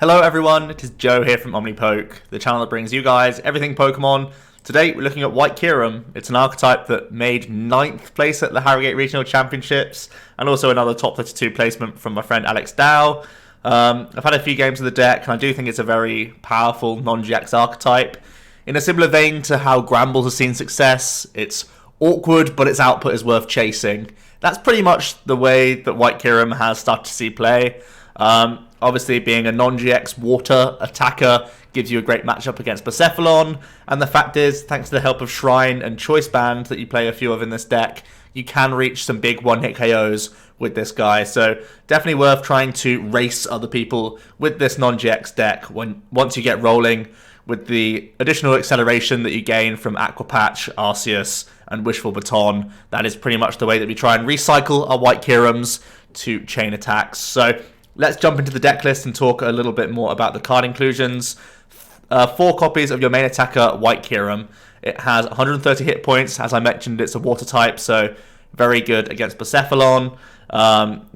Hello everyone, it is Joe here from OmniPoke, the channel that brings you guys everything Pokemon. Today we're looking at White Kyurem. It's an archetype that made 9th place at the Harrogate Regional Championships, and also another top 32 placement from my friend Alex Dow. I've had a few games of the deck, and I do think it's a very powerful non-GX archetype. In a similar vein to how Gramble has seen success, it's awkward, but its output is worth chasing. That's pretty much the way that White Kyurem has started to see play. Obviously, being a non-GX water attacker gives you a great matchup against Bucephalon, and the fact is, thanks to the help of Shrine and Choice Band that you play a few of in this deck, you can reach some big one-hit KOs with this guy, so definitely worth trying to race other people with this non-GX deck once you get rolling with the additional acceleration that you gain from Aqua Patch, Arceus, and Wishful Baton. That is pretty much the way that we try and recycle our White Kyurems to chain attacks. So let's jump into the deck list and talk a little bit more about the card inclusions. 4 copies of your main attacker, White Kyurem. It has 130 hit points. As I mentioned, it's a water type, so very good against Bucephalon.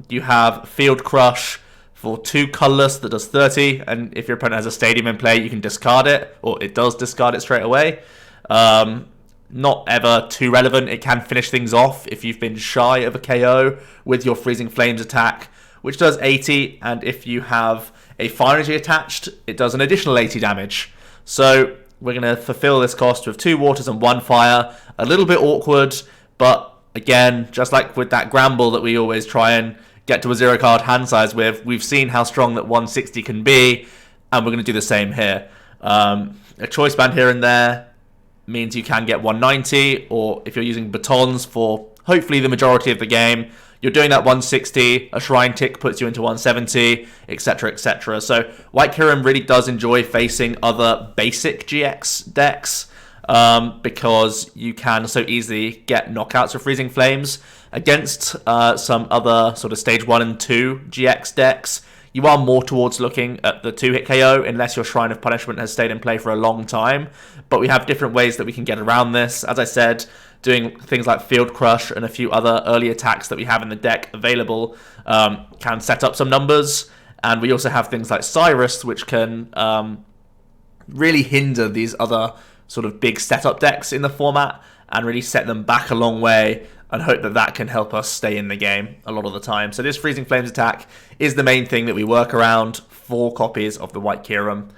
You have Field Crush for 2 colorless that does 30, and if your opponent has a stadium in play, you can discard it, or it does discard it straight away. Not ever too relevant. It can finish things off if you've been shy of a KO with your Freezing Flames attack, which does 80, and if you have a Fire Energy attached, it does an additional 80 damage. So we're going to fulfill this cost with 2 waters and 1 fire. A little bit awkward, but again, just like with that Gramble that we always try and get to a 0-card hand size with, we've seen how strong that 160 can be, and we're going to do the same here. A Choice Band here and there means you can get 190, or if you're using batons for hopefully the majority of the game, you're doing that 160, a Shrine Tick puts you into 170, etc, etc. So White Kyurem really does enjoy facing other basic GX decks because you can so easily get knockouts of Freezing Flames. Against some other sort of stage 1 and 2 GX decks, you are more towards looking at the 2-hit KO unless your Shrine of Punishment has stayed in play for a long time. But we have different ways that we can get around this. As I said, doing things like Field Crush and a few other early attacks that we have in the deck available can set up some numbers. And we also have things like Cyrus, which can really hinder these other sort of big setup decks in the format and really set them back a long way, and hope that that can help us stay in the game a lot of the time. So this Freezing Flames attack is the main thing that we work around. 4 copies of the White Kyurem.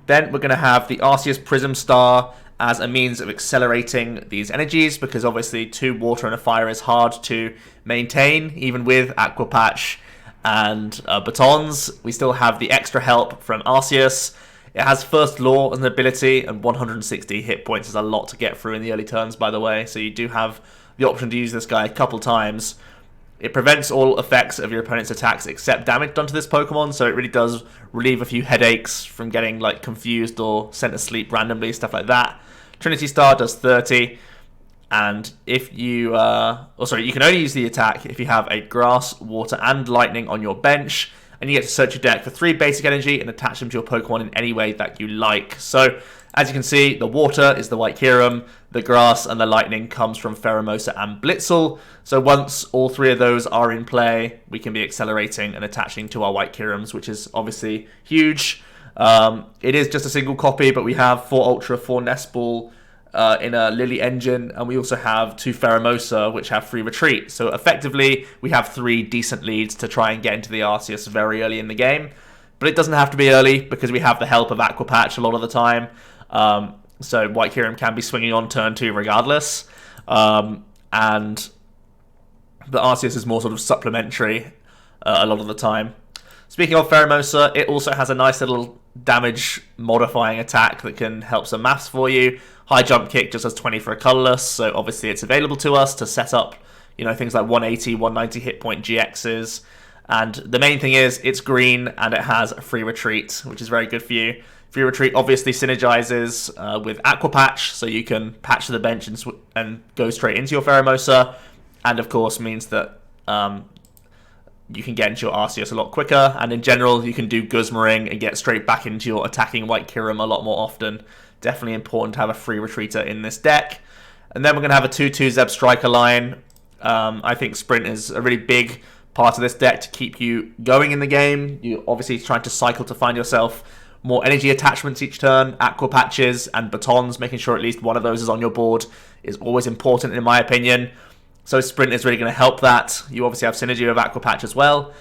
Then we're going to have the Arceus Prism Star as a means of accelerating these energies, because obviously 2 water and a fire is hard to maintain, even with Aqua Patch and batons. We still have the extra help from Arceus. It has First Law as an ability, and 160 hit points is a lot to get through in the early turns, by the way, so you do have the option to use this guy a couple times. It prevents all effects of your opponent's attacks except damage done to this Pokemon, so it really does relieve a few headaches from getting like confused or sent to sleep randomly, stuff like that. Trinity Star does 30, and if you, you can only use the attack if you have a Grass, Water, and Lightning on your bench, and you get to search your deck for 3 basic energy and attach them to your Pokemon in any way that you like. So, as you can see, the water is the White Kyurem, the grass and the lightning comes from Pheromosa and Blitzle. So once all 3 of those are in play, we can be accelerating and attaching to our White Kyurems, which is obviously huge. It is just a single copy, but we have 4 Ultra, 4 Nest Ball in a Lillie engine, and we also have 2 Pheromosa, which have free retreat. So effectively, we have 3 decent leads to try and get into the Arceus very early in the game. But it doesn't have to be early, because we have the help of Aqua Patch a lot of the time. So White Kyurem can be swinging on turn 2 regardless. And the Arceus is more sort of supplementary a lot of the time. Speaking of Pheromosa, it also has a nice little damage modifying attack that can help some maths for you. High Jump Kick just has 20 for a colorless, so obviously it's available to us to set up, you know, things like 180, 190 hit point GXs. And the main thing is it's green and it has a free retreat, which is very good for you. Free retreat obviously synergizes with Aqua Patch, so you can patch to the bench and go straight into your Pheromosa, and of course means that you can get into your Arceus a lot quicker, and in general you can do Guzma and get straight back into your attacking White Kyurem a lot more often. Definitely important to have a free retreater in this deck. And then we're going to have a 2-2 Zebstrika line. I think Sprint is a really big part of this deck to keep you going in the game. You're obviously trying to cycle to find yourself more energy attachments each turn. Aqua Patches and Batons, making sure at least one of those is on your board, is always important in my opinion. So Sprint is really going to help that. You obviously have synergy with Aqua Patch as well.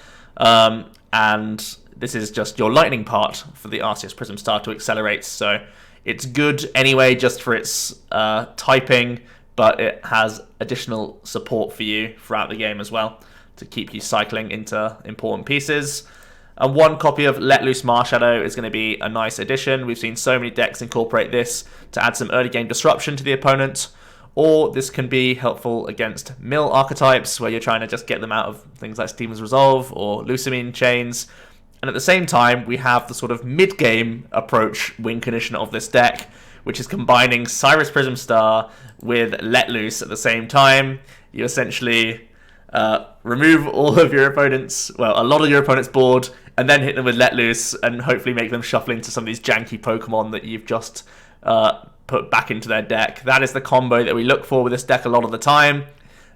And this is just your lightning part for the Arceus Prism Star to accelerate. So it's good anyway just for its typing, but it has additional support for you throughout the game as well to keep you cycling into important pieces. And one copy of Let Loose Marshadow is going to be a nice addition. We've seen so many decks incorporate this to add some early game disruption to the opponent. Or this can be helpful against mill archetypes where you're trying to just get them out of things like Steven's Resolve or Lusamine Chains. And at the same time, we have the sort of mid-game approach win condition of this deck, which is combining Cyrus Prism Star with Let Loose at the same time. You essentially remove all of your opponents, well, a lot of your opponent's board, and then hit them with Let Loose and hopefully make them shuffle into some of these janky Pokemon that you've just put back into their deck. That is the combo that we look for with this deck a lot of the time.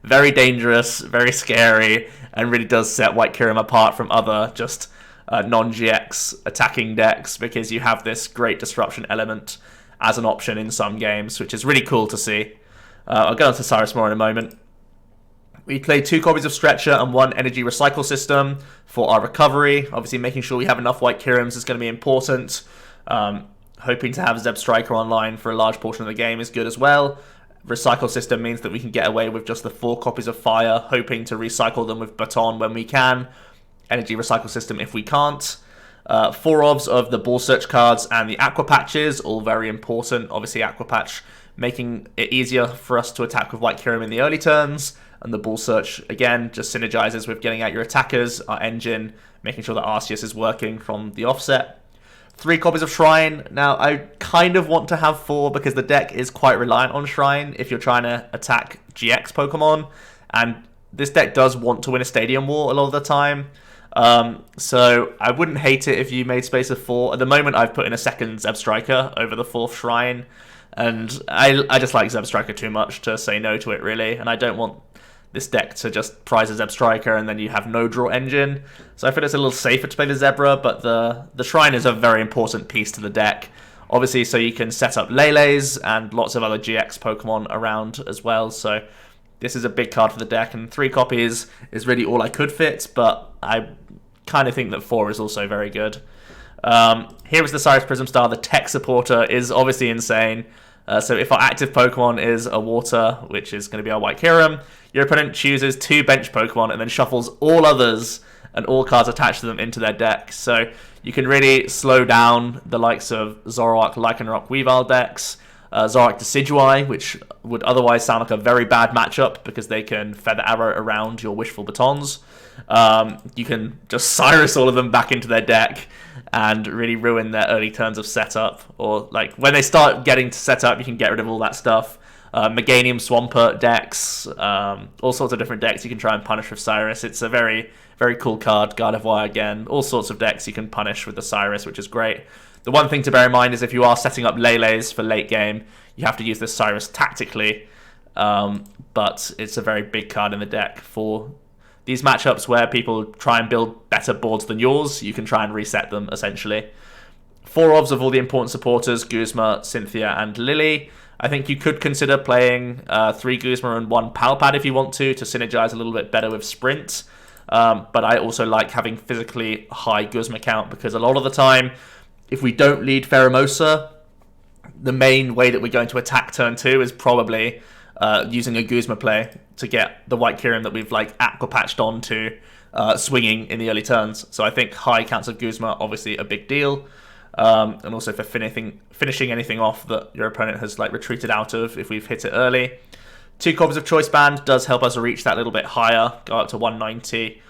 Very dangerous, very scary, and really does set White Kyurem apart from other just non-GX attacking decks, because you have this great disruption element as an option in some games, which is really cool to see. I'll get on to Cyrus more in a moment. We played 2 copies of Stretcher and 1 energy recycle system for our recovery. Obviously making sure we have enough White Kyurems is going to be important. Hoping to have Zebstrika online for a large portion of the game is good as well. Recycle system means that we can get away with just the 4 copies of Fire, hoping to recycle them with Baton when we can. Energy recycle system if we can't. 4 ofs of the Ball Search cards and the Aqua Patches, all very important. Obviously Aqua Patch making it easier for us to attack with White Kyurem in the early turns. And the Ball Search, again, just synergizes with getting out your attackers, our engine, making sure that Arceus is working from the offset. 3 copies of Shrine. Now, I kind of want to have 4 because the deck is quite reliant on Shrine if you're trying to attack GX Pokemon. And this deck does want to win a Stadium War a lot of the time. So I wouldn't hate it if you made space of 4. At the moment, I've put in a second Zebstrika over the 4th Shrine. And I just like Zebstrika too much to say no to it, really. And I don't want this deck to just prize a Zebstrika and then you have no draw engine. So I feel it's a little safer to play the Zebra, but the Shrine is a very important piece to the deck. Obviously, so you can set up Lele's and lots of other GX Pokemon around as well. So this is a big card for the deck, and 3 copies is really all I could fit, but I kind of think that 4 is also very good. Here is the Cyrus Prism Star. The tech supporter is obviously insane. So if our active Pokemon is a water, which is going to be our White Kyurem, your opponent chooses 2 bench Pokemon and then shuffles all others and all cards attached to them into their deck. So you can really slow down the likes of Zoroark, Lycanroc, Weavile decks, Zoroark Decidueye, which would otherwise sound like a very bad matchup because they can Feather Arrow around your Wishful Batons. You can just Cyrus all of them back into their deck and really ruin their early turns of setup. Or like when they start getting to setup, you can get rid of all that stuff. Meganium Swampert decks, all sorts of different decks you can try and punish with Cyrus. It's a very, very cool card. Gardevoir again, all sorts of decks you can punish with the Cyrus, which is great. The one thing to bear in mind is if you are setting up Lele's for late game, you have to use this Cyrus tactically. But it's a very big card in the deck for these matchups where people try and build better boards than yours. You can try and reset them, essentially. 4 ofs of all the important supporters, Guzma, Cynthia, and Lillie. I think you could consider playing 3 Guzma and 1 Palpad if you want to synergize a little bit better with Sprint. But I also like having physically high Guzma count because a lot of the time, if we don't lead Pheromosa, the main way that we're going to attack turn 2 is probably using a Guzma play to get the White Kyurem that we've like Aqua Patched onto swinging in the early turns. So I think high counts of Guzma obviously a big deal. And also for finishing anything off that your opponent has like retreated out of if we've hit it early. 2 copies of Choice Band does help us reach that little bit higher, go up to 190,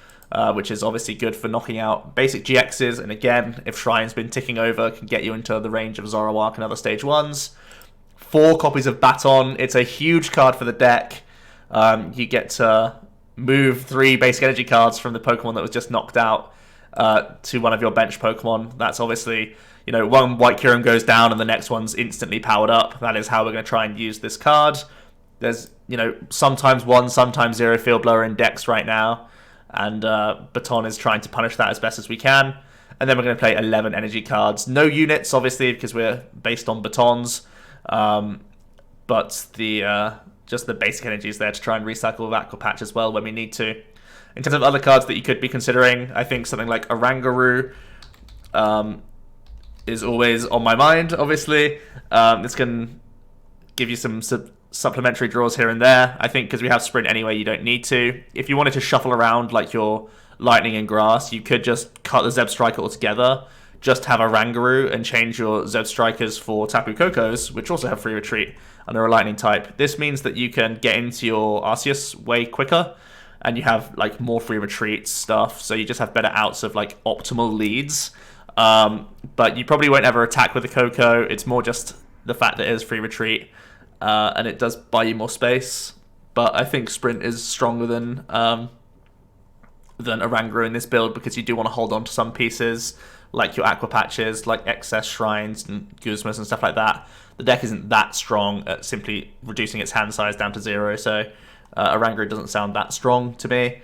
which is obviously good for knocking out basic GXs. And again, if Shrine's been ticking over, can get you into the range of Zoroark and other stage 1s. 4 copies of Baton. It's a huge card for the deck. You get to move 3 basic energy cards from the Pokemon that was just knocked out to one of your bench Pokemon. That's obviously, you know, one White Kyurem goes down and the next one's instantly powered up. That is how we're going to try and use this card. There's, you know, sometimes 1, sometimes 0 Field Blower in decks right now. and Baton is trying to punish that as best as we can. And then we're going to play 11 energy cards. No units, obviously, because we're based on Batons. But the just the basic energy is there to try and recycle with Aqua Patch as well when we need to. In terms of other cards that you could be considering, I think something like Oranguru is always on my mind, obviously. This can give you some supplementary draws here and there. I think because we have Sprint anyway, you don't need to. If you wanted to shuffle around like your Lightning and Grass, you could just cut the Zebstrika altogether, just have Oranguru and change your Zebstrikas for Tapu Kokos, which also have free retreat under a Lightning type. This means that you can get into your Arceus way quicker, and you have like more free retreat stuff, so you just have better outs of like optimal leads. But you probably won't ever attack with the Koko. It's more just the fact that it is free retreat, and it does buy you more space. But I think Sprint is stronger than Oranguru in this build, because you do want to hold on to some pieces like your Aqua Patches, like excess Shrines and Guzmas and stuff like that. The deck isn't that strong at simply reducing its hand size down to 0, so Oranguru doesn't sound that strong to me.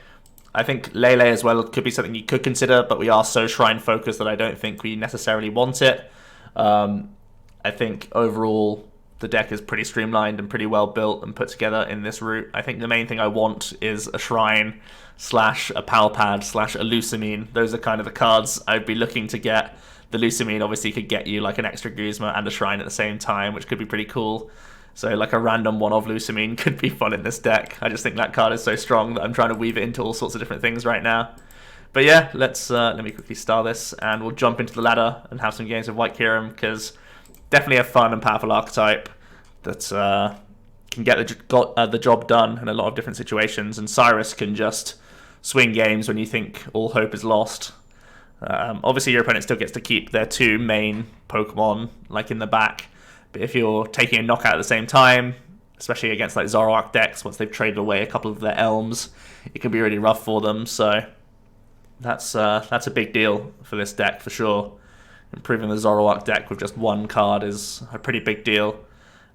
I think Lele as well could be something you could consider, but we are so Shrine focused that I don't think we necessarily want it. I think overall the deck is pretty streamlined and pretty well built and put together in this route. I think the main thing I want is a Shrine / a Palpad / a Lusamine. Those are kind of the cards I'd be looking to get. The Lusamine obviously could get you like an extra Guzma and a Shrine at the same time, which could be pretty cool. So like a random one of Lusamine could be fun in this deck. I just think that card is so strong that I'm trying to weave it into all sorts of different things right now. But yeah, let me quickly star this, and we'll jump into the ladder and have some games with White Kyurem, because definitely a fun and powerful archetype that can get the job done in a lot of different situations, and Cyrus can just swing games when you think all hope is lost. Obviously your opponent still gets to keep their 2 main Pokemon like in the back, but if you're taking a knockout at the same time, especially against like Zoroark decks, once they've traded away a couple of their Elms, it can be really rough for them. So that's a big deal for this deck for sure. Improving the Zoroark deck with just 1 card is a pretty big deal,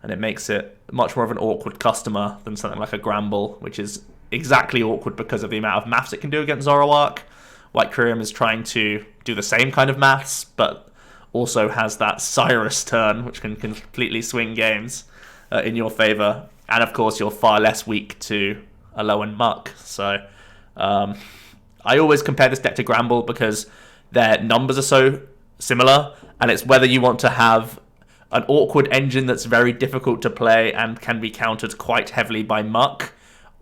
and it makes it much more of an awkward customer than something like a Gramble, which is exactly awkward because of the amount of maths it can do against Zoroark. White Kyurem is trying to do the same kind of maths, but also has that Cyrus turn, which can completely swing games in your favor. And of course, you're far less weak to Alolan Muck. So I always compare this deck to Gramble because their numbers are so similar, and it's whether you want to have an awkward engine that's very difficult to play and can be countered quite heavily by Muck,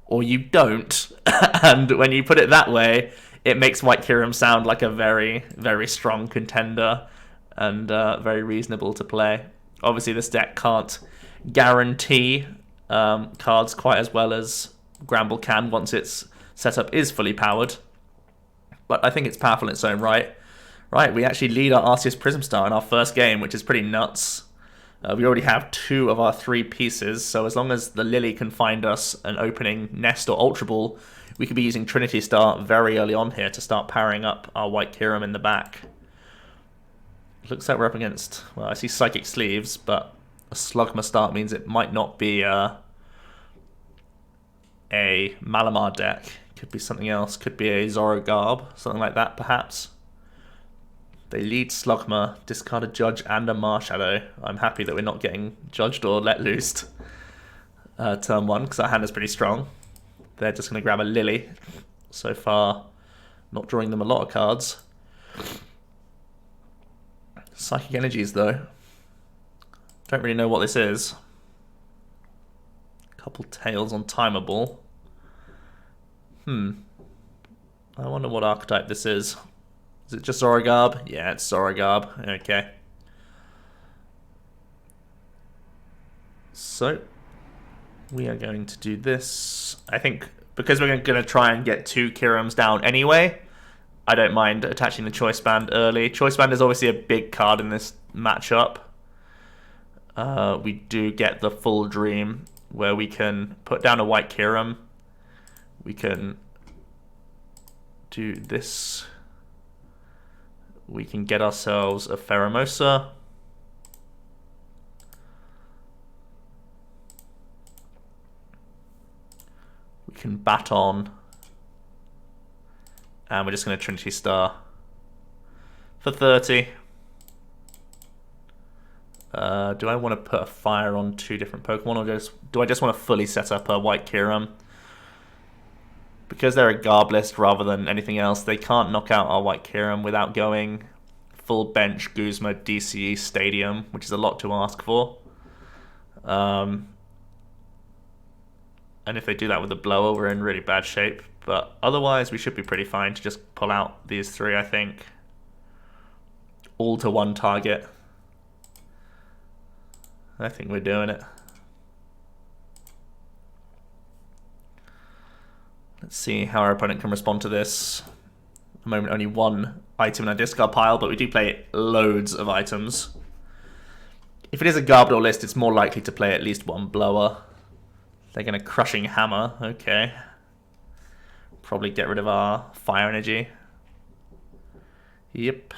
or you don't. And when you put it that way, it makes White Kyurem sound like a very, very strong contender and very reasonable to play. Obviously, this deck can't guarantee cards quite as well as Gramble can once its setup is fully powered, but I think it's powerful in its own right. Right, we actually lead our Arceus Prism Star in our first game, which is pretty nuts. We already have 2 of our 3 pieces, so as long as the Lillie can find us an opening Nest or Ultra Ball, we could be using Trinity Star very early on here to start powering up our White Kyurem in the back. Looks like we're up against, well, I see Psychic Sleeves, but a Slugma start means it might not be a Malamar deck. Could be something else. Could be a Zoroark, something like that, perhaps. They lead Slugma, discard a Judge and a Marshadow. I'm happy that we're not getting Judged or Let Loosed turn 1, because our hand is pretty strong. They're just going to grab a Lillie. So far, not drawing them a lot of cards. Psychic Energies, though. Don't really know what this is. Couple Tails on Timeable. I wonder what archetype this is. Is it just Zoroark? Yeah, it's Zoroark. Okay. So, we are going to do this. I think because we're going to try and get 2 Kyurems down anyway, I don't mind attaching the Choice Band early. Choice Band is obviously a big card in this matchup. We do get the full dream where we can put down a White Kyurem. We can do this. We can get ourselves a Pheromosa. We can Baton. And we're just going to Trinity Star for 30. Do I want to put a fire on 2 different Pokemon, or do I just want to fully set up a White Kyurem? Because they're a Garb list rather than anything else, they can't knock out our White Kyurem without going full bench Guzma DCE Stadium, which is a lot to ask for. And if they do that with a blower, we're in really bad shape. But otherwise, we should be pretty fine to just pull out these 3, I think. All to 1 target. I think we're doing it. Let's see how our opponent can respond to this. At the moment, only 1 item in our discard pile, but we do play loads of items. If it is a Garbodor list, it's more likely to play at least 1 blower. They're going to Crushing Hammer. Okay. Probably get rid of our Fire Energy. Yep.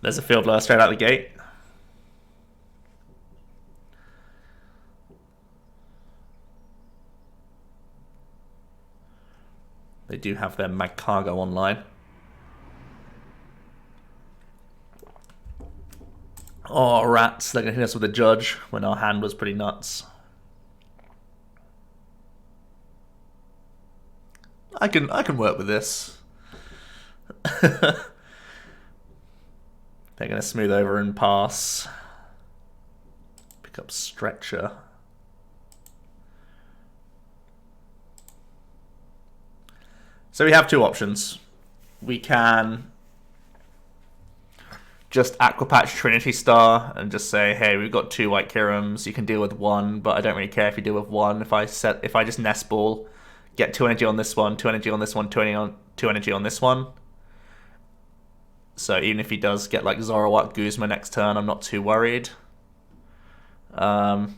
There's a Field Blower straight out the gate. They do have their Magcargo online. Oh, rats. They're going to hit us with a Judge when our hand was pretty nuts. I can work with this. They're going to smooth over and pass. Pick up Stretcher. So we have 2 options. We can just Aqua Patch Trinity Star and just say, hey, we've got 2 White Kyurems. You can deal with 1, but I don't really care if you deal with 1. If I just Nest Ball, get 2 energy on this one, 2 energy on this one, 2 energy on this one. So even if he does get like Zoroark Guzma next turn, I'm not too worried. I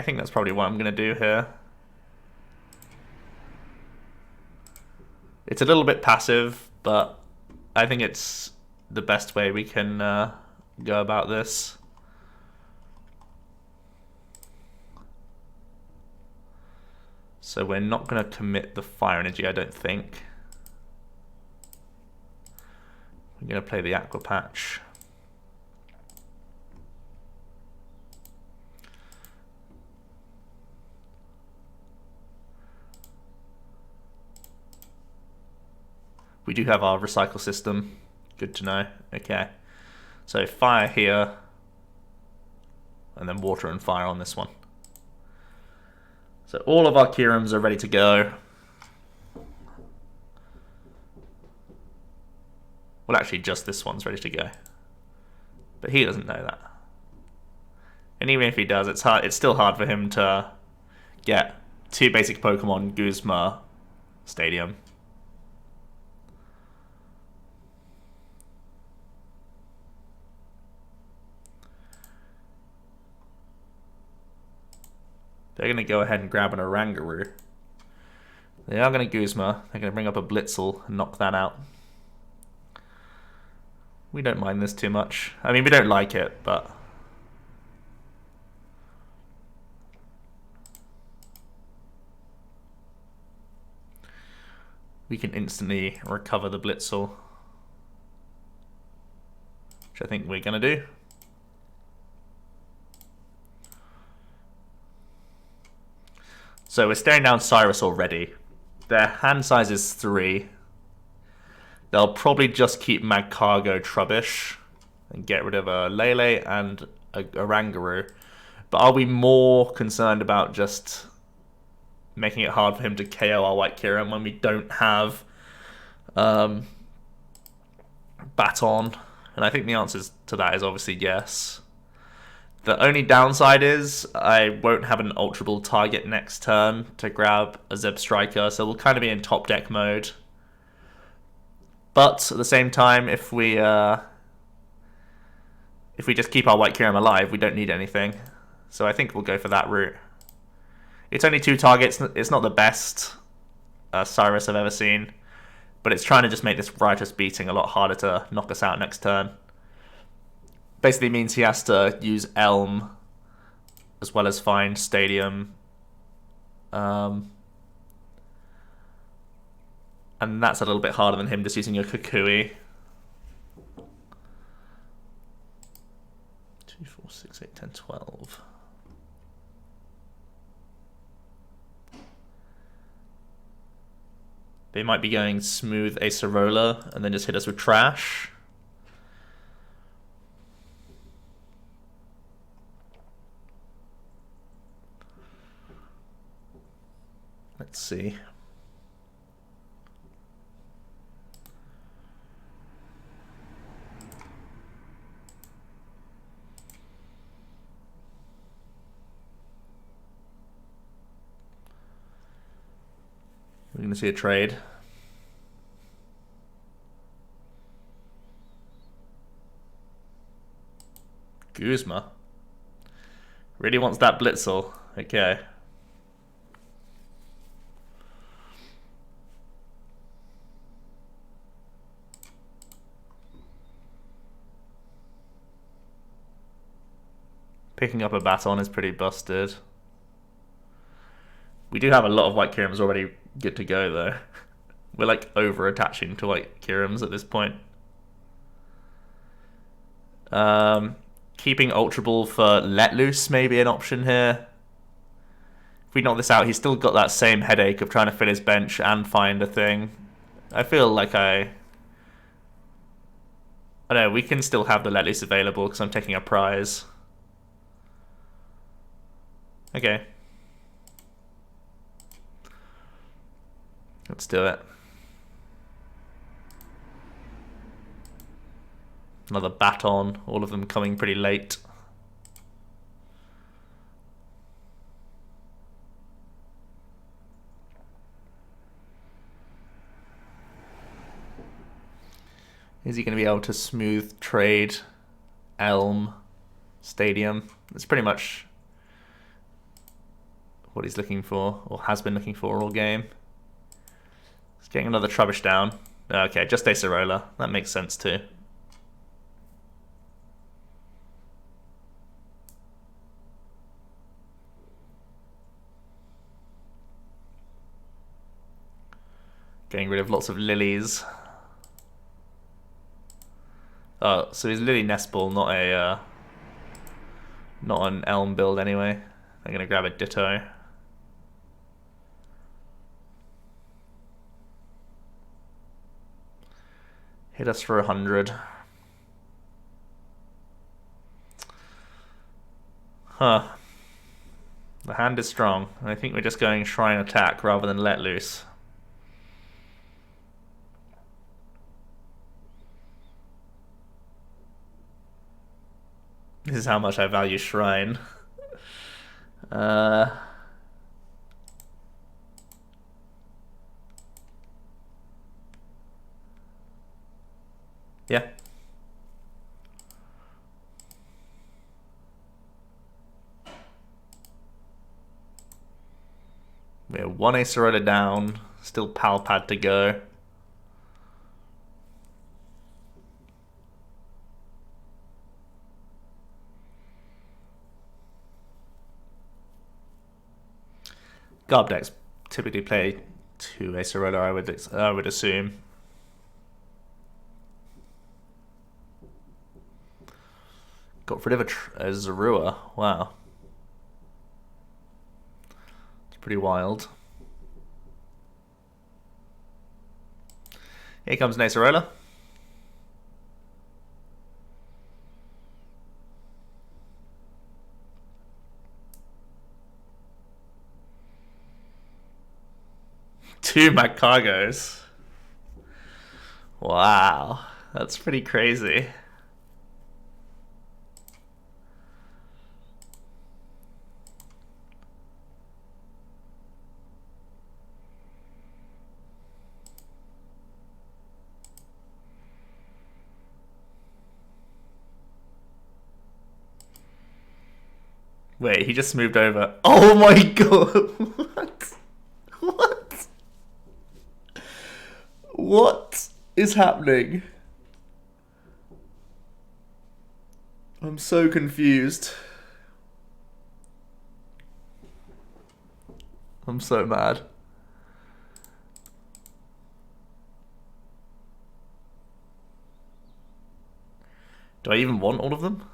think that's probably what I'm going to do here. It's a little bit passive, but I think it's the best way we can go about this. So we're not going to commit the Fire Energy, I don't think. We're going to play the Aqua Patch. We do have our recycle system. Good to know. Okay. So fire here. And then water and fire on this one. So all of our Kyurems are ready to go. Well, actually, just this one's ready to go. But he doesn't know that. And even if he does, it's hard. It's still hard for him to get 2 basic Pokemon, Guzma, Stadium. They're going to go ahead and grab an Oranguru. They are going to Guzma. They're going to bring up a Blitzle and knock that out. We don't mind this too much. I mean, we don't like it, but... we can instantly recover the Blitzle. Which I think we're going to do. So we're staring down Cyrus already. Their hand size is 3. They'll probably just keep Magcargo Trubbish and get rid of a Lele and a Oranguru. But are we more concerned about just making it hard for him to KO our White Kyurem when we don't have Baton? And I think the answer to that is obviously yes. The only downside is I won't have an Ultra Ball target next turn to grab a Zebstrika, so we'll kind of be in top deck mode. But at the same time, if we just keep our White Kyurem alive, we don't need anything. So I think we'll go for that route. It's only 2 targets. It's not the best Cyrus I've ever seen, but it's trying to just make this Riotous Beating a lot harder to knock us out next turn. Basically means he has to use Elm as well as find Stadium And that's a little bit harder than him just using your Kukui. 2, 4, 6, 8, 10, 12. They might be going smooth Acerola and then just hit us with trash. Let's see. We're going to see a trade. Guzma. Really wants that Blitzle. Okay. Picking up a Baton is pretty busted. We do have a lot of White Kyurems already good to go, though. We're like over-attaching to White Kyurems at this point. Keeping Ultra Ball for Let Loose may be an option here. If we knock this out, he's still got that same headache of trying to fill his bench and find a thing. I feel like I know, we can still have the Let Loose available because I'm taking a prize. Okay. Let's do it. Another Baton, all of them coming pretty late. Is he going to be able to smooth trade Elm Stadium? That's pretty much what he's looking for, or has been looking for all game. He's getting another Trubbish down. Okay, just Acerola. That makes sense too. Getting rid of lots of Lilies. Oh, so he's Lily Nestball, not an Elm build anyway. I'm gonna grab a Ditto. Hit us for 100. Huh. The hand is strong. I think we're just going Shrine Attack rather than Let Loose. This is how much I value Shrine. Yeah. We're one Acerola down, still Pal Pad to go. Garb decks typically play 2 Acerola, I would assume. Got rid of a Zorua. Wow. It's pretty wild. Here comes an Acerola. Two Magcargos. Wow. That's pretty crazy. Wait, he just moved over. Oh my god! What? What? What is happening? I'm so confused. I'm so mad. Do I even want all of them?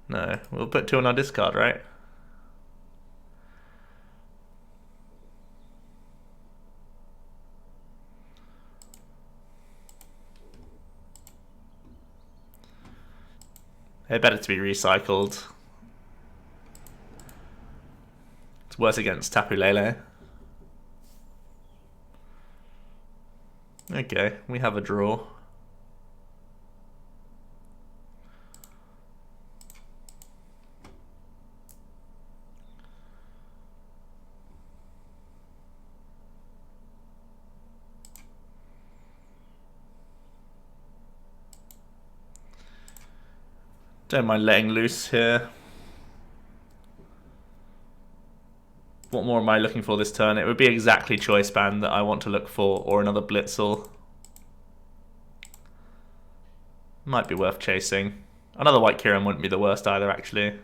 No, we'll put 2 on our discard, right? They're better to be recycled. It's worse against Tapu Lele. Okay, we have a draw. Don't mind letting loose here. What more am I looking for this turn? It would be exactly Choice Band that I want to look for, or another Blitzle. Might be worth chasing. Another White Kyurem wouldn't be the worst either, actually.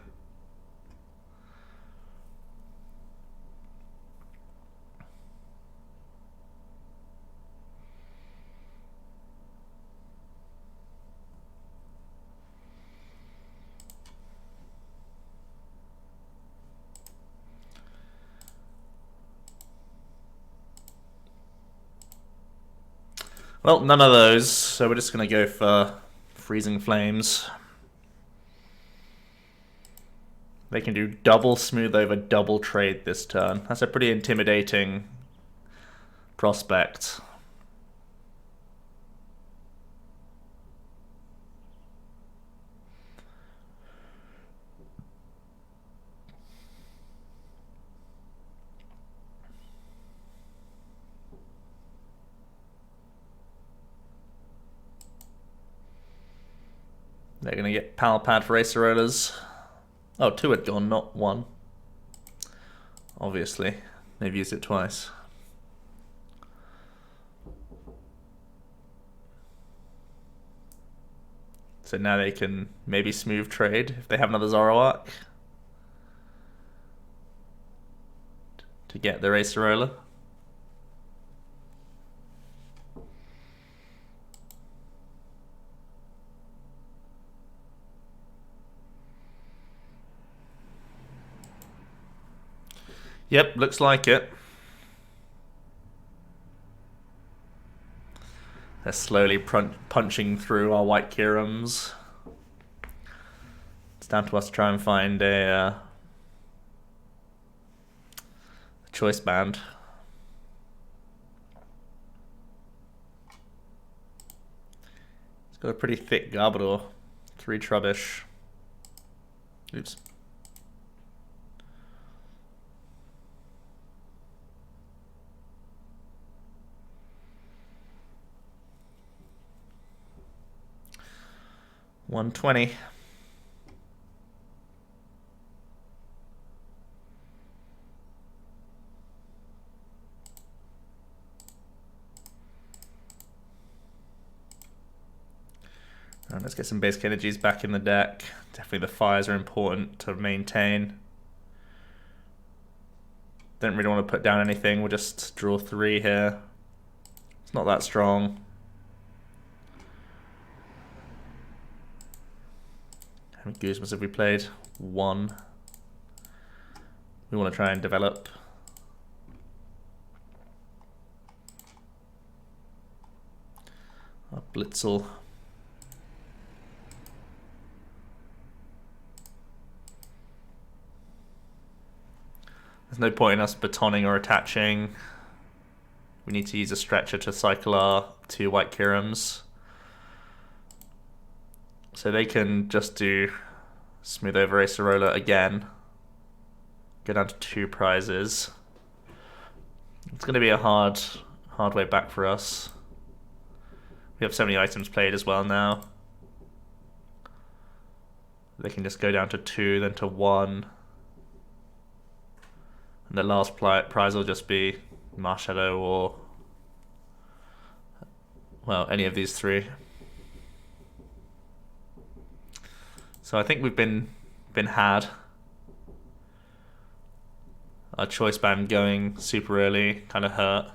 Well, none of those, so we're just going to go for Freezing Flames. They can do double smooth over, double trade this turn. That's a pretty intimidating prospect. They're going to get Power Pad for Acerolas. Oh, 2 had gone, not 1. Obviously, they've used it twice. So now they can maybe smooth trade if they have another Zoroark to get their Acerola. Yep, looks like it. They're slowly punching through our White Kyurems. It's down to us to try and find a Choice Band. It's got a pretty thick Garbodor. 3 Trubbish. Oops. $120. And let's get some basic energies back in the deck. Definitely the fires are important to maintain. Don't really want to put down anything. We'll just draw 3 here. It's not that strong. How many Guzmas have we played? 1. We want to try and develop. Our Blitzle. There's no point in us batoning or attaching. We need to use a stretcher to cycle our 2 White Kyurems. So they can just do smooth over Acerola again. Go down to 2 prizes. It's going to be a hard way back for us. We have so many items played as well now. They can just go down to 2, then to 1. And the last prize will just be Marshadow or, well, any of these 3. So I think we've been had. Our Choice Band going super early kind of hurt.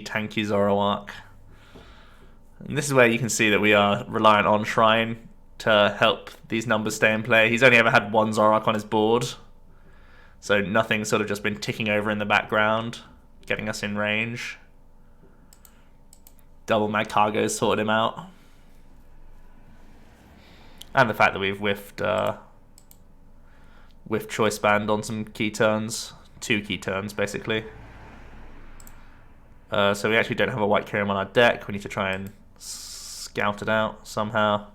Tanky Zoroark. And this is where you can see that we are reliant on Shrine to help these numbers stay in play. He's only ever had one Zoroark on his board, so nothing's sort of just been ticking over in the background, getting us in range. Double Magcargo sorted him out. And the fact that we've whiffed Choice Band on some key turns. 2 key turns, basically. So we actually don't have a White Kyurem on our deck. We need to try and scout it out somehow.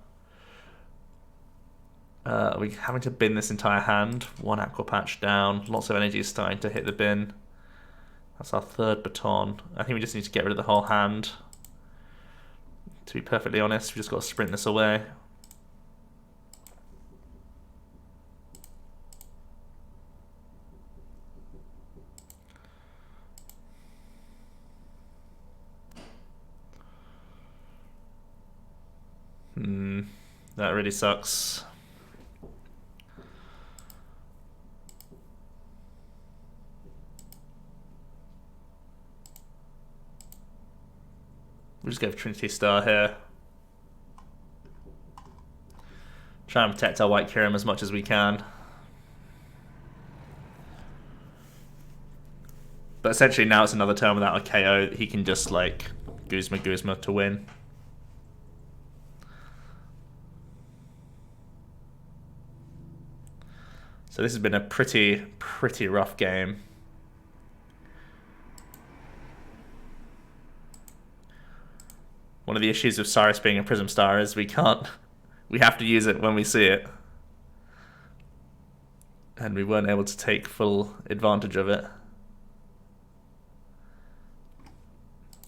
We're having to bin this entire hand. 1 Aqua Patch down. Lots of energy is starting to hit the bin. That's our 3rd baton. I think we just need to get rid of the whole hand. To be perfectly honest, we just got to sprint this away. That really sucks. We'll just go for Trinity Star here. Try and protect our White Kyurem as much as we can. But essentially now it's another turn without a KO. He can just like Guzma to win. So this has been a pretty rough game. One of the issues of Cyrus being a Prism Star is we have to use it when we see it. And we weren't able to take full advantage of it.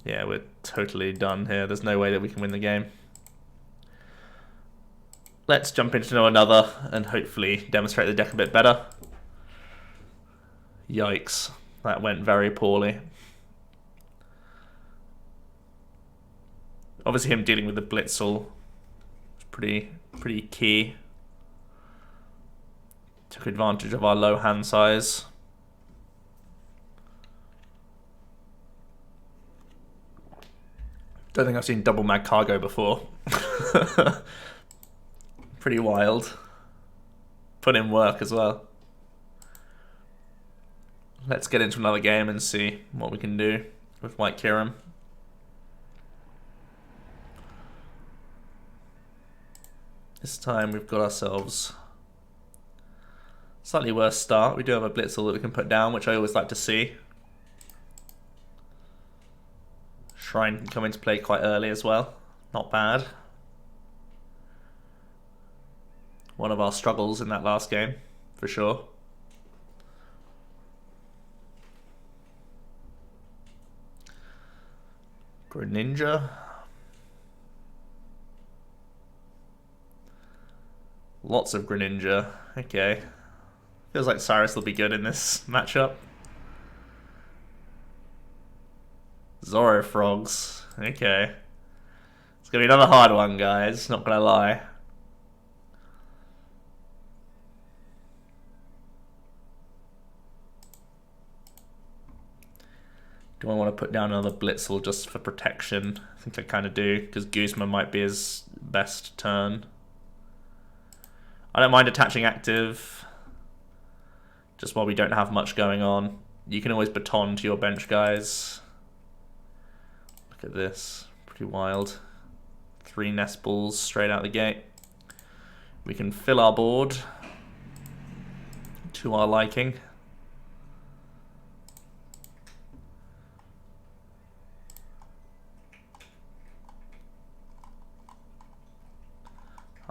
Yeah, we're totally done here. There's no way that we can win the game. Let's jump into another and hopefully demonstrate the deck a bit better. Yikes, that went very poorly. Obviously him dealing with the Blitzle was pretty key. Took advantage of our low hand size. Don't think I've seen double Magcargo before. Pretty wild. Put in work as well. Let's get into another game and see what we can do with White Kyurem. This time we've got ourselves a slightly worse start. We do have a Blitzle that we can put down, which I always like to see. Shrine can come into play quite early as well. Not bad. One of our struggles in that last game, for sure. Greninja. Lots of Greninja. Okay. Feels like Cyrus will be good in this matchup. Zoro Frogs. Okay. It's going to be another hard one, guys. Not going to lie. Do I want to put down another Blitzle just for protection? I think I kind of do, because Guzma might be his best turn. I don't mind attaching active, just while we don't have much going on. You can always baton to your bench, guys. Look at this, pretty wild. 3 nest balls straight out the gate. We can fill our board to our liking.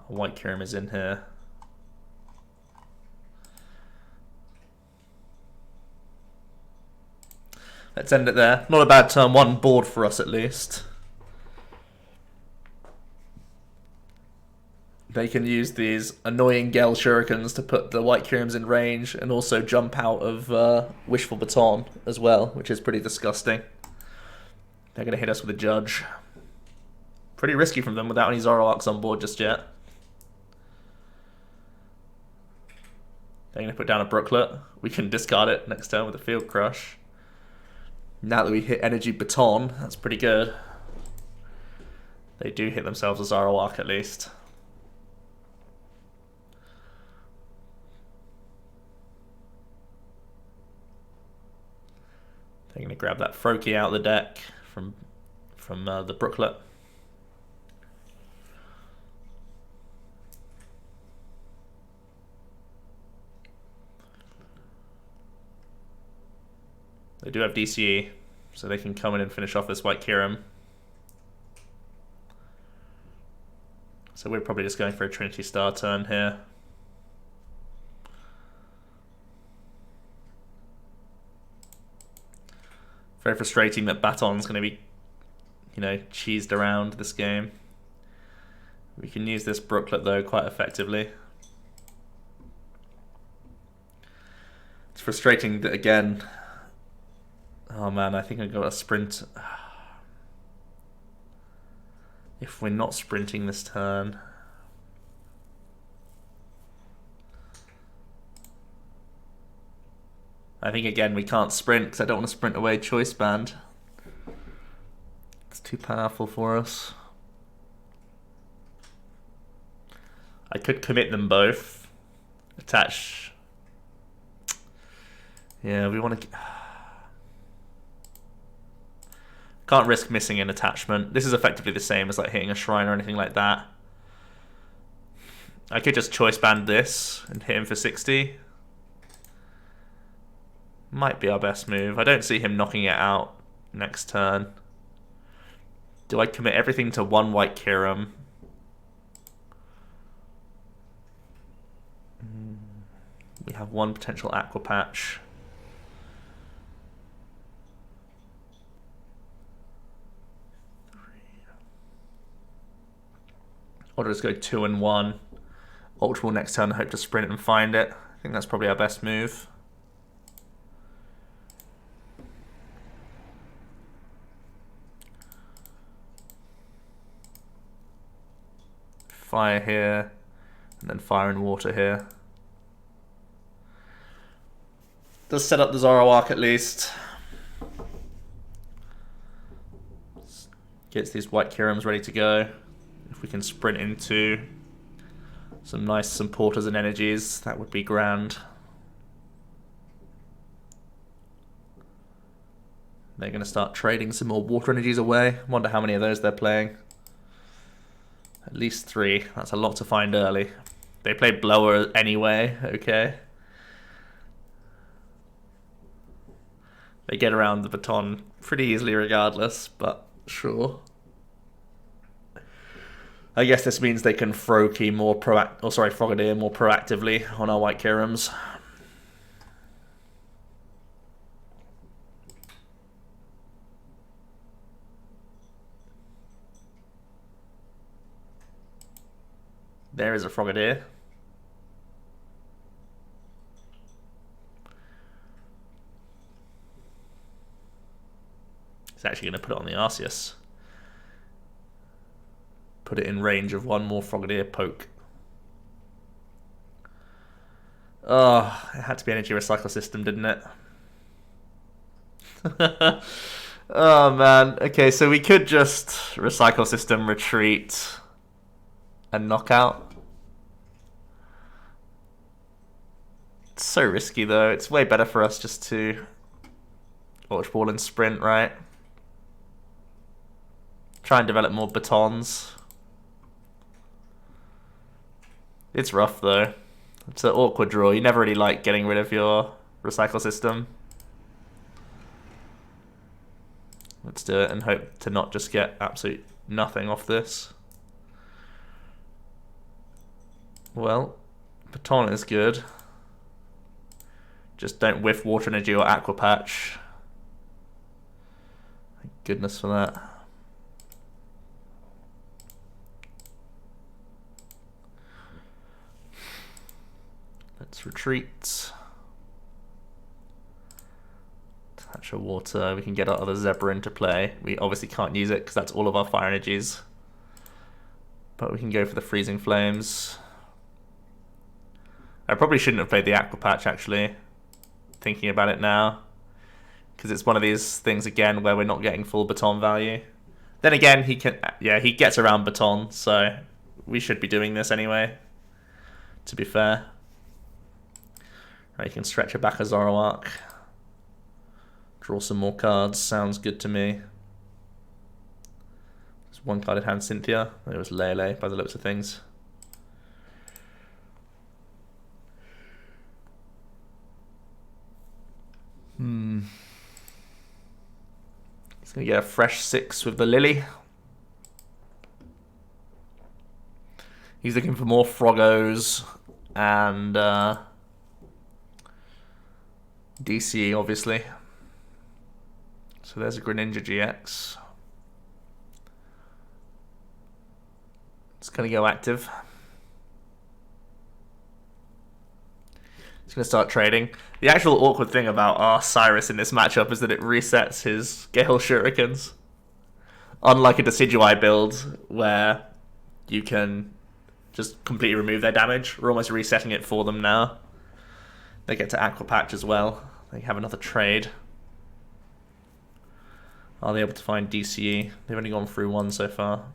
White Kyurem is in here. Let's end it there. Not a bad turn 1 board for us at least. They can use these annoying Gale Shurikens to put the White Kyurems in range and also jump out of Wishful Baton as well, which is pretty disgusting. They're going to hit us with a Judge. Pretty risky from them without any Zoroarks on board just yet. They're going to put down a Brooklet. We can discard it next turn with a Field Crush. Now that we hit Energy Baton, that's pretty good. They do hit themselves a Zoroark at least. They're going to grab that Froakie out of the deck from the Brooklet. They do have DCE, so they can come in and finish off this White Kyurem. So we're probably just going for a Trinity Star turn here. Very frustrating that Baton's going to be, cheesed around this game. We can use this Brooklet though quite effectively. It's frustrating that again. Oh man, I think I got a sprint. If we're not sprinting this turn. I think again we can't sprint because I don't want to sprint away Choice Band. It's too powerful for us. I could commit them both. Attach. Yeah, we want to... Can't risk missing an attachment. This is effectively the same as like hitting a Shrine or anything like that. I could just Choice Band this and hit him for 60. Might be our best move. I don't see him knocking it out next turn. Do I commit everything to one White Kyurem? We have one potential Aqua Patch. Or just go 2 and 1. Ultra Ball next turn, hope to sprint and find it. I think that's probably our best move. Fire here, and then fire and water here. Does set up the Zoroark at least. Gets these White Kyurems ready to go. If we can sprint into some nice supporters and energies, that would be grand. They're going to start trading some more water energies away. Wonder how many of those they're playing. At least 3. That's a lot to find early. They played Blower anyway, okay. They get around the Baton pretty easily regardless, but sure. I guess this means they can Frogadier more proactively on our White Kyurems. There is a Frogadier. He's actually going to put it on the Arceus. Put it in range of one more Frogadier poke. Oh, it had to be Energy Recycle System, didn't it? Oh man. Okay, so we could just Recycle System, retreat, and knockout. It's so risky though. It's way better for us just to Ultra Ball and sprint, right? Try and develop more Batons. It's rough though. It's an awkward draw. You never really like getting rid of your Recycle System. Let's do it and hope to not just get absolute nothing off this. Well, Baton is good. Just don't whiff Water Energy or Aqua Patch. Thank goodness for that. Let's retreat. Attach a water. We can get our other Zebra into play. We obviously can't use it because that's all of our fire energies. But we can go for the Freezing Flames. I probably shouldn't have played the Aqua Patch, actually. Thinking about it now. Because it's one of these things, again, where we're not getting full baton value. Then again, he gets around baton, so we should be doing this anyway, to be fair. Right, you can stretch it back a Zoroark. Draw some more cards, sounds good to me. There's one card in hand, Cynthia. It was Lillie by the looks of things. He's going to get a fresh 6 with the Lillie. He's looking for more Froggos and DC, obviously. So there's a Greninja GX. It's going to go active. It's going to start trading. The actual awkward thing about our Cyrus in this matchup is that it resets his Gale Shurikens. Unlike a Decidueye build, where you can just completely remove their damage. We're almost resetting it for them now. They get to Aqua Patch as well. They have another trade. Are they able to find DCE? They've only gone through one so far.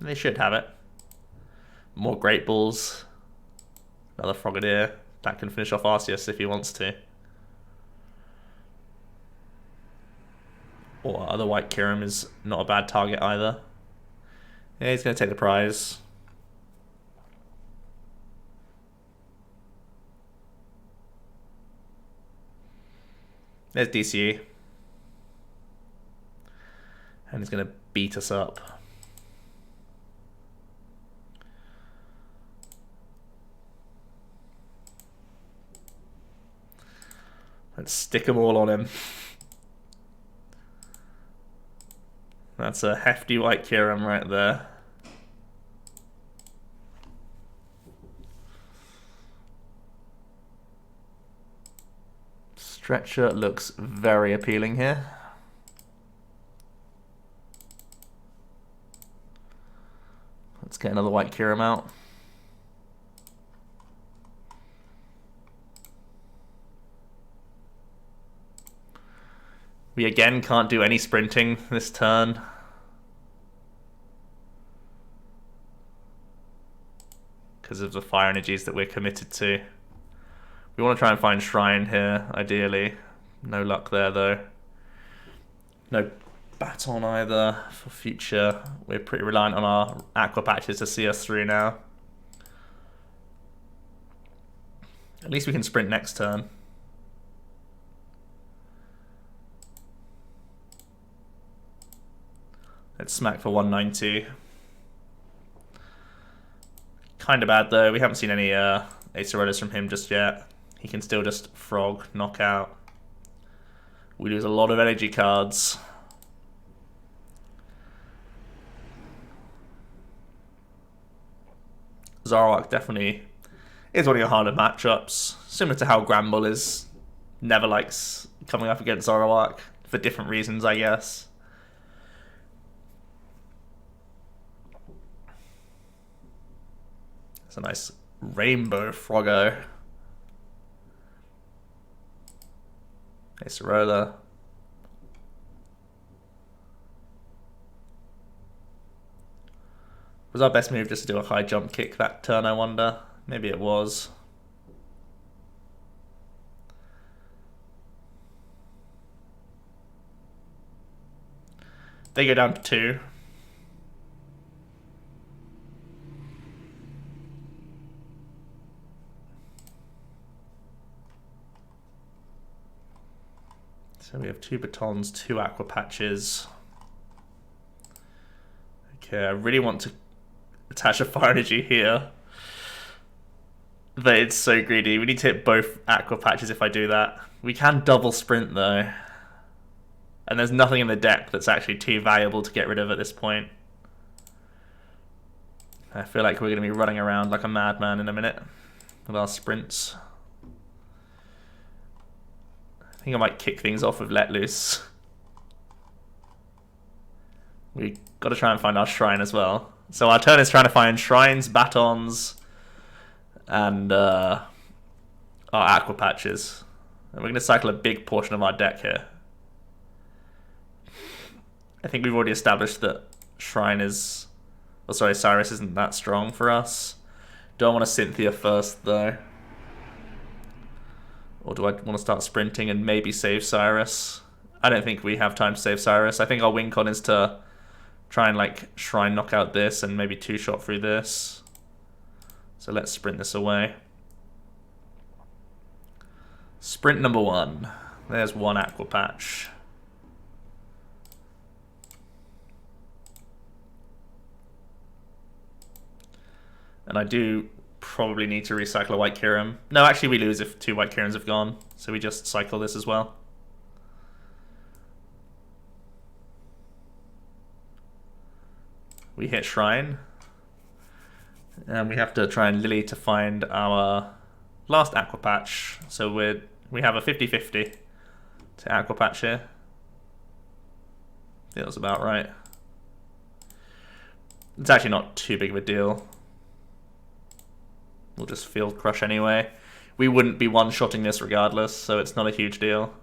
They should have it. More Great Balls. Another Frogadier. That can finish off Arceus if he wants to. Or other White Kyurem is not a bad target either. Yeah, he's going to take the prize. There's DCE. And he's going to beat us up. Let's stick them all on him. That's a hefty White Kyurem right there. Stretcher looks very appealing here. Let's get another White Kyurem out. We again can't do any sprinting this turn. Because of the fire energies that we're committed to. We want to try and find Shrine here, ideally. No luck there, though. No Baton either for future. We're pretty reliant on our Aqua Patches to see us through now. At least we can sprint next turn. Let's smack for 190. Kind of bad though. We haven't seen any Acerolas from him just yet. He can still just frog, knock out. We lose a lot of energy cards. Zoroark definitely is one of your harder matchups. Similar to how Granbull is never likes coming up against Zoroark for different reasons, I guess. It's a nice rainbow Froggo. Acerola. Was our best move just to do a high jump kick that turn, I wonder? Maybe it was. They go down to 2. So we have 2 batons, 2 Aqua Patches. Okay, I really want to attach a fire energy here. But it's so greedy. We need to hit both Aqua Patches if I do that. We can double sprint though. And there's nothing in the deck that's actually too valuable to get rid of at this point. I feel like we're going to be running around like a madman in a minute. with our sprints. I think I might kick things off with Let Loose. We got to try and find our shrine as well. So our turn is trying to find shrines, batons, and our aqua patches. And we're going to cycle a big portion of our deck here. I think we've already established that Shrine is... Oh, sorry, Cyrus isn't that strong for us. Do I want to Cynthia first, though? Or do I want to start sprinting and maybe save Cyrus? I don't think we have time to save Cyrus. I think our win con is to try and, like, Shrine knock out this and maybe two-shot through this. So let's sprint this away. Sprint number 1. There's one Aqua Patch. And I do probably need to recycle a White Kyurem. No, actually we lose if 2 White Kyurems have gone. So we just cycle this as well. We hit Shrine. And we have to try and Lillie to find our last Aqua Patch. So we have a 50-50 to Aqua Patch here. Feels about right. It's actually not too big of a deal. We'll just Field Crush anyway. We wouldn't be one-shotting this regardless, so it's not a huge deal.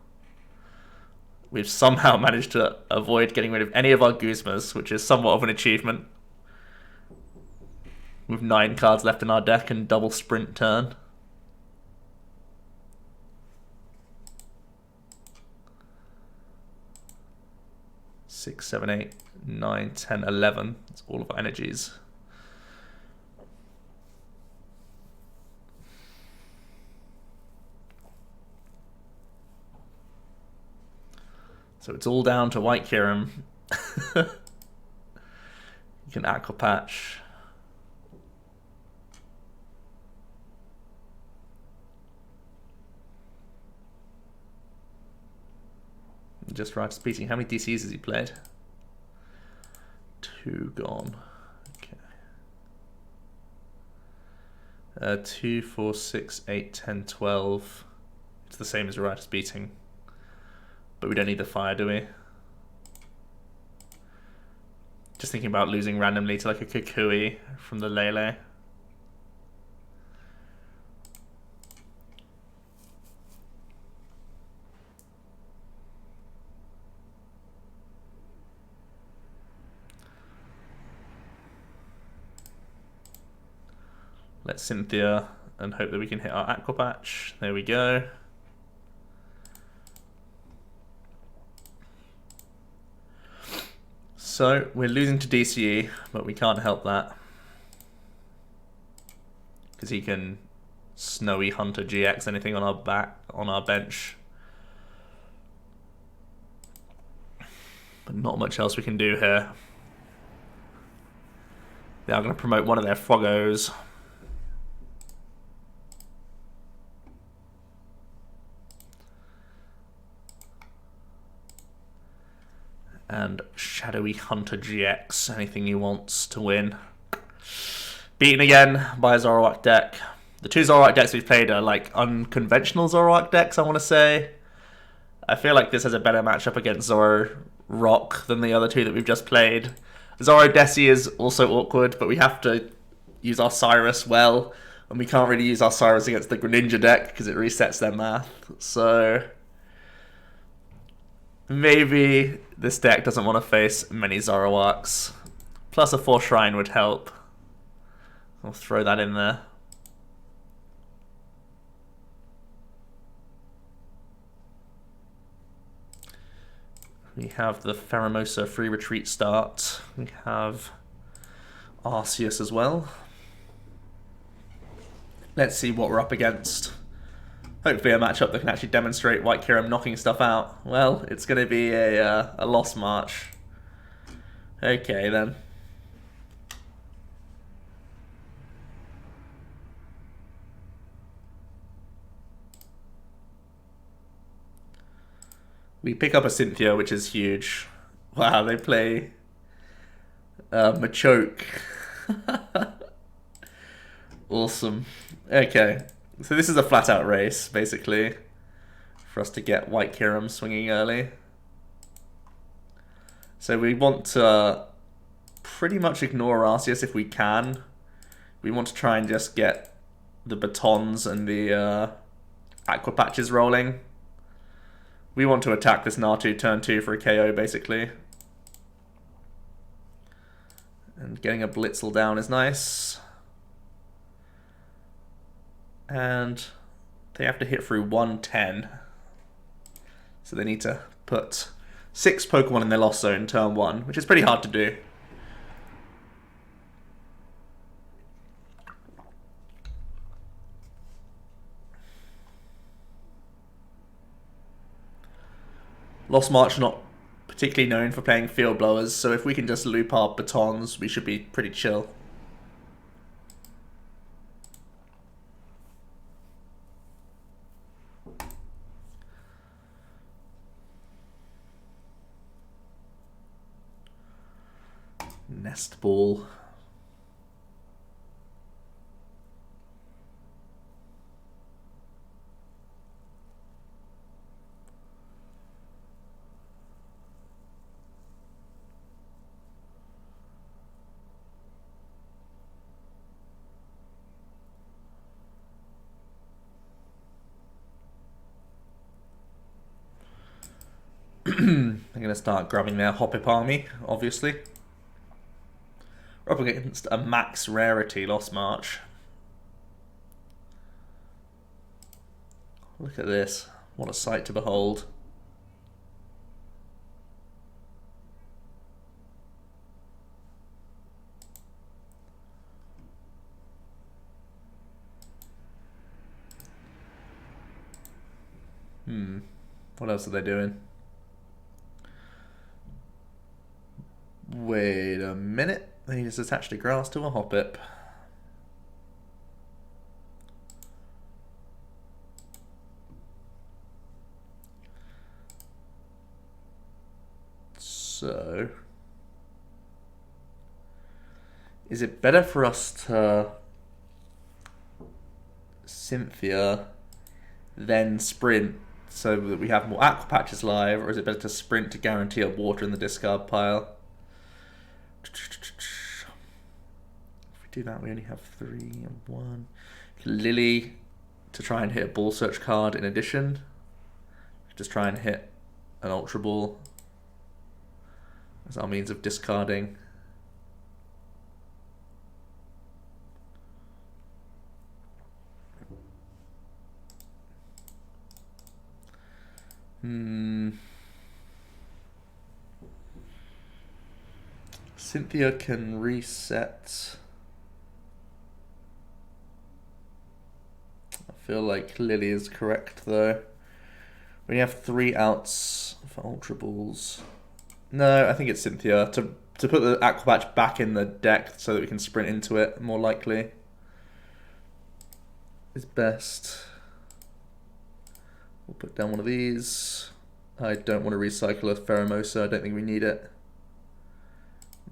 We've somehow managed to avoid getting rid of any of our Guzmas, which is somewhat of an achievement. With 9 cards left in our deck and double sprint turn. Six, 7, 8, 9, 10, 11. That's all of our energies. So it's all down to White Kyurem. You can Aqua Patch. Just right speaking, how many DCs has he played? 2 gone. Okay. 2, 4, 6, 8, 10, 12. It's the same as Riotous Beating. But we don't need the fire, do we? Just thinking about losing randomly to like a Kukui from the Lele. Let's Cynthia and hope that we can hit our Aqua Patch. There we go. So we're losing to DCE, but we can't help that. Because he can Snowy Hunter GX anything on our bench. But not much else we can do here. They are going to promote one of their Froggos. And Shadowy Hunter GX, anything he wants to win. Beaten again by a Zoroark deck. The 2 Zoroark decks we've played are like unconventional Zoroark decks, I want to say. I feel like this has a better matchup against Zoroark than the other 2 that we've just played. Zoro Desi is also awkward, but we have to use our Cyrus well. And we can't really use our Cyrus against the Greninja deck because it resets their math. So maybe this deck doesn't want to face many Zoroarks. Plus a 4 Shrine would help. I'll throw that in there. We have the Pheromosa free retreat start. We have Arceus as well. Let's see what we're up against. Hopefully a matchup that can actually demonstrate White Kyurem knocking stuff out. Well, it's going to be a loss march. Okay, then. We pick up a Cynthia, which is huge. Wow, they play Machoke. Awesome. Okay, so this is a flat-out race, basically, for us to get White Kyurem swinging early. So we want to pretty much ignore Arceus if we can. We want to try and just get the batons and the Aqua Patches rolling. We want to attack this Natu turn 2 for a KO, basically. And getting a Blitzle down is nice. And they have to hit through 110. So they need to put 6 Pokemon in their Lost Zone turn 1, which is pretty hard to do. Lost March not particularly known for playing field blowers, so if we can just loop our batons, we should be pretty chill. Nest Ball. I'm going to start grabbing their Hoppip army, obviously. We're up against a max rarity Lost March. Look at this. What a sight to behold. What else are they doing? Wait a minute. They just attached a grass to a Hoppip. So, is it better for us to Cynthia then sprint so that we have more Aqua Patches live, or is it better to sprint to guarantee a water in the discard pile? If we do that, we only have 3 and 1. Lillie to try and hit a ball search card in addition. Just try and hit an Ultra Ball as our means of discarding. Cynthia can reset. I feel like Lillie is correct though. We have 3 outs for Ultra Balls. No, I think it's Cynthia. To put the Aqua Patch back in the deck so that we can sprint into it more likely is best. We'll put down one of these. I don't want to recycle a Pheromosa. I don't think we need it.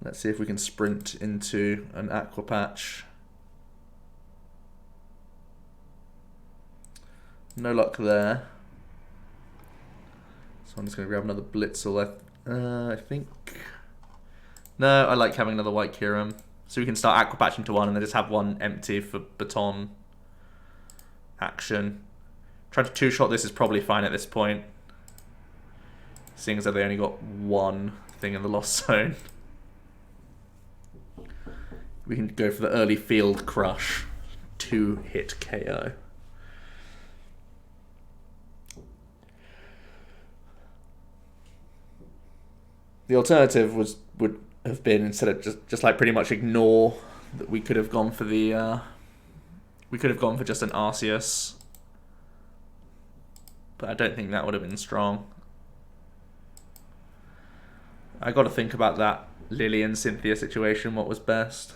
Let's see if we can sprint into an Aqua Patch. No luck there. So I'm just going to grab another Blitzle. I think. No, I like having another White Kyurem. So we can start Aqua Patch into one and then just have one empty for baton action. Trying to 2-shot this is probably fine at this point, seeing as though they only got 1 thing in the Lost Zone. We can go for the early field crush, 2-hit KO. The alternative would have been, instead of just like pretty much ignore that, we could have gone for the we could have gone for just an Arceus, but I don't think that would have been strong. I got to think about that Lillie and Cynthia situation, what was best.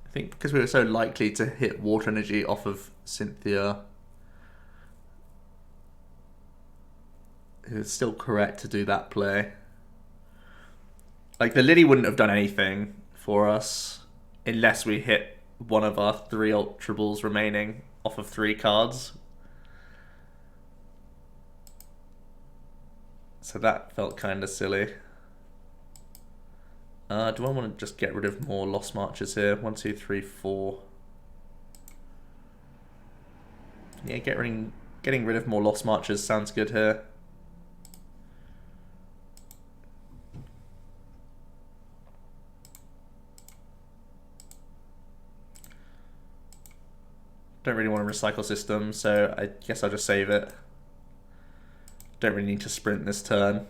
I think because we were so likely to hit Water Energy off of Cynthia, it's still correct to do that play. Like, the Lillie wouldn't have done anything for us unless we hit one of our 3 Ultra Balls remaining off of 3 cards. So that felt kind of silly. Do I want to just get rid of more Lost Marches here? 1, 2, 3, 4. Yeah, getting rid of more Lost Marches sounds good here. Don't really want to recycle system, so I guess I'll just save it. Don't really need to sprint this turn.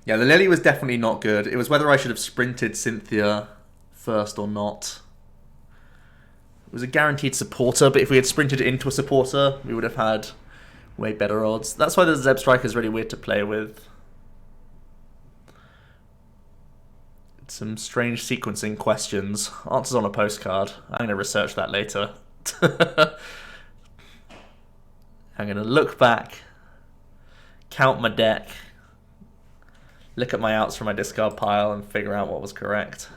Yeah, the Lillie was definitely not good. It was whether I should have sprinted Cynthia first or not. It was a guaranteed supporter, but if we had sprinted into a supporter, we would have had way better odds. That's why the Zebstrika is really weird to play with. Some strange sequencing questions. Answers on a postcard. I'm going to research that later. I'm going to look back, count my deck, look at my outs from my discard pile, and figure out what was correct.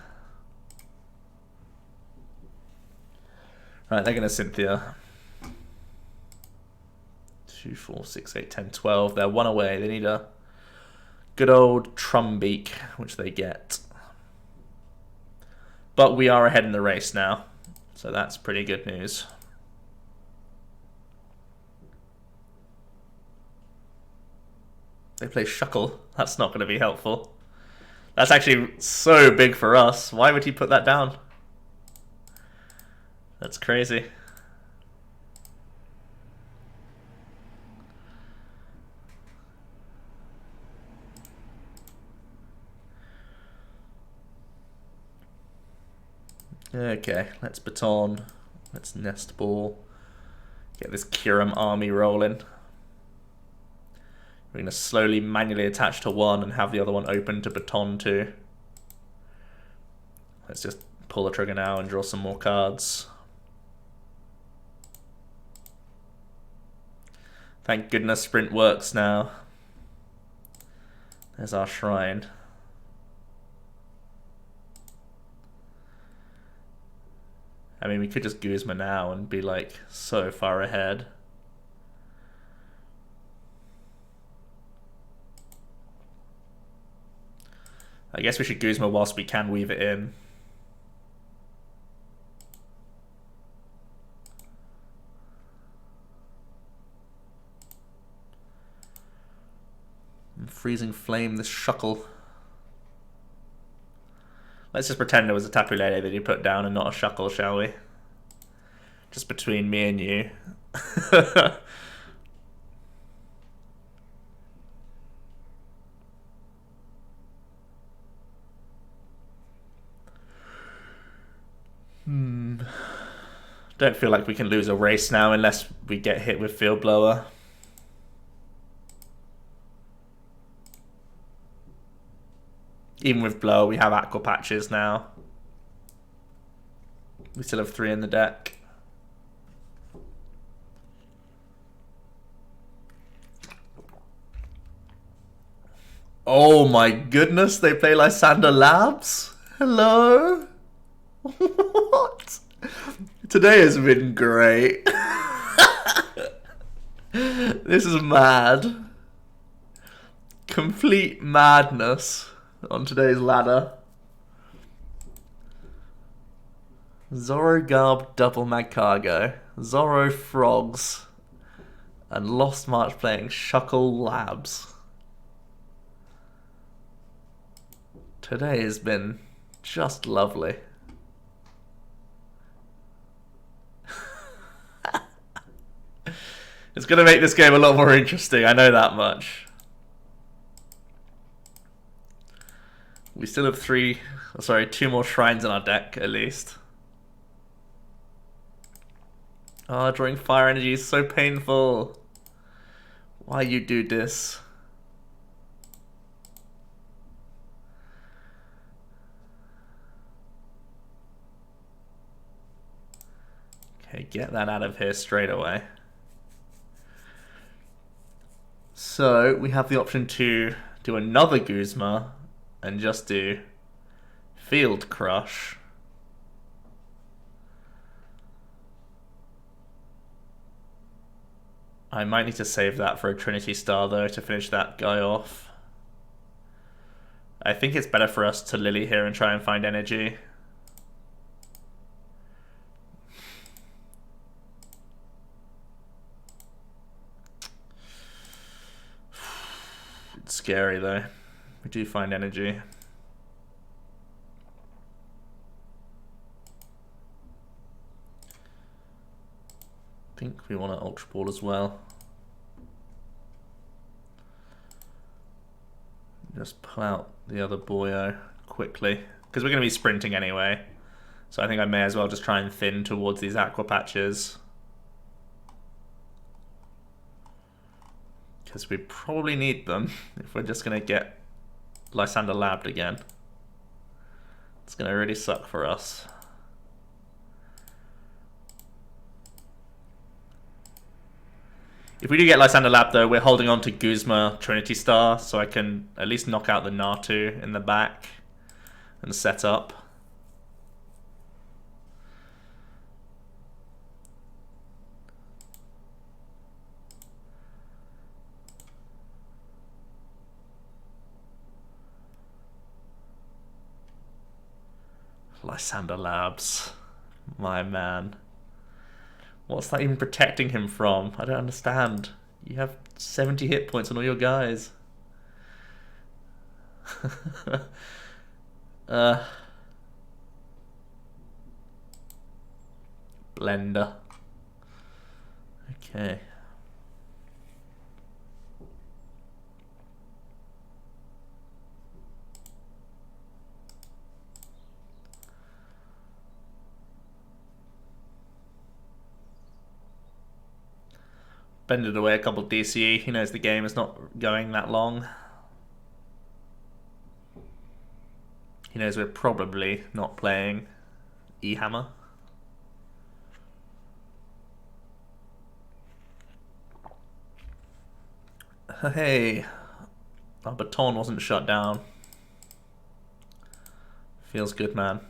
Right, they're going to Cynthia. 2, 4, 6, 8, 10, 12. They're 1 away. They need a good old Trumbeak, which they get. But we are ahead in the race now, so that's pretty good news. They play Shuckle. That's not going to be helpful. That's actually so big for us. Why would he put that down? That's crazy. Okay, let's Baton. Let's Nest Ball. Get this Kyurem army rolling. We're going to slowly manually attach to 1 and have the other one open to Baton 2. Let's just pull the trigger now and draw some more cards. Thank goodness Sprint works now. There's our Shrine. I mean, we could just Guzma now and be like so far ahead. I guess we should Guzma whilst we can weave it in. And freezing flame this Shuckle. Let's just pretend it was a Tapu Lele that you put down and not a Shuckle, shall we? Just between me and you. Don't feel like we can lose a race now unless we get hit with Field Blower. Even with Blower, we have Aqua Patches now. We still have 3 in the deck. Oh my goodness, they play Lysander Labs? Hello? What? Today has been great. This is mad. Complete madness on today's ladder. Zoroark double Magcargo, Zoro Frogs, and Lost March playing Shuckle Labs. Today has been just lovely. It's going to make this game a lot more interesting, I know that much. We still have 2 more shrines in our deck, at least. Oh, drawing fire energy is so painful. Why you do this? get that out of here straight away. So we have the option to do another Guzma and just do Field Crush. I might need to save that for a Trinity Star though to finish that guy off. I think it's better for us to Lillie here and try and find energy. It's scary though. We do find energy. I think we want an Ultra Ball as well. Just pull out the other boyo quickly, because we're going to be sprinting anyway. So I think I may as well just try and thin towards these Aqua Patches. Because we probably need them if we're just going to get Lysander labbed again. It's going to really suck for us. If we do get Lysander Lab though, we're holding on to Guzma Trinity Star, so I can at least knock out the Natu in the back and set up. Lysander Labs, my man. What's that even protecting him from? I don't understand. You have 70 hit points on all your guys. Blender. Okay. Bended away a couple of DCE. He knows the game is not going that long. He knows we're probably not playing E-Hammer. Hey, our baton wasn't shut down. Feels good, man.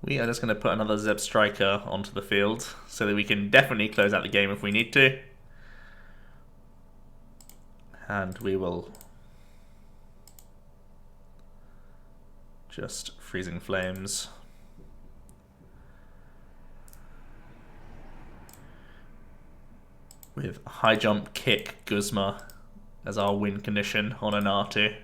We are just going to put another Zebstrika onto the field so that we can definitely close out the game if we need to. And we will just Freezing Flames. With High Jump Kick Guzma as our win condition on an R2.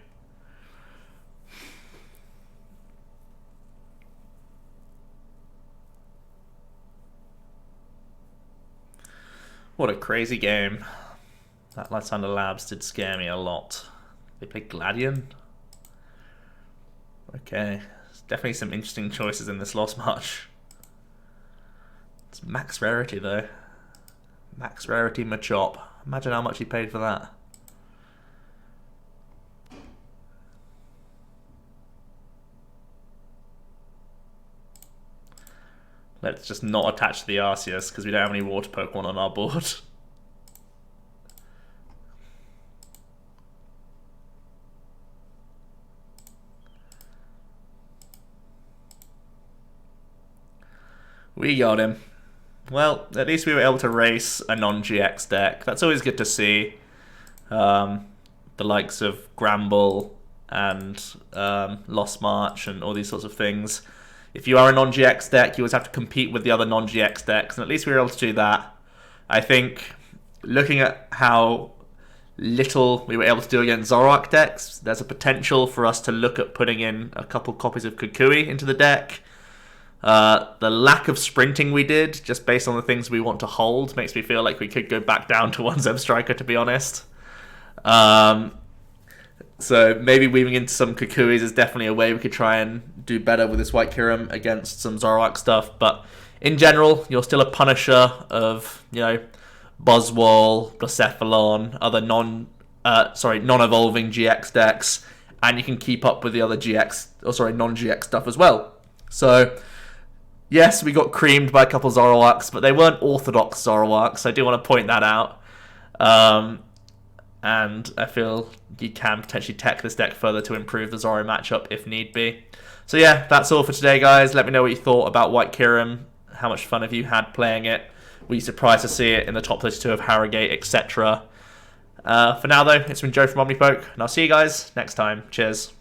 What a crazy game. That Lysander Labs did scare me a lot. They played Gladion? Okay. There's definitely some interesting choices in this loss match. It's max rarity though. Max rarity Machop. Imagine how much he paid for that. Let's just not attach to the Arceus because we don't have any water Pokemon on our board. We got him. Well, at least we were able to race a non-GX deck. That's always good to see. The likes of Gramble and Lost March and all these sorts of things. If you are a non-GX deck, you always have to compete with the other non-GX decks, and at least we were able to do that. I think, looking at how little we were able to do against Zoroark decks, there's a potential for us to look at putting in a couple copies of Kukui into the deck. The lack of sprinting we did, just based on the things we want to hold, makes me feel like we could go back down to one Zebstrika, to be honest. So maybe weaving into some Kukuis is definitely a way we could try and do better with this White Kyurem against some Zoroark stuff. But in general, you're still a punisher of, Buzzwole, Blacephalon, other non-evolving GX decks, and you can keep up with the other non-GX stuff as well. So yes, we got creamed by a couple Zoroarks, but they weren't orthodox Zoroarks. I do want to point that out. And I feel you can potentially tech this deck further to improve the Zoro matchup if need be. So yeah, that's all for today, guys. Let me know what you thought about White Kyurem. How much fun have you had playing it? Were you surprised to see it in the top 32 of Harrogate, etc.? For now, though, it's been Joe from OmniPoke, and I'll see you guys next time. Cheers.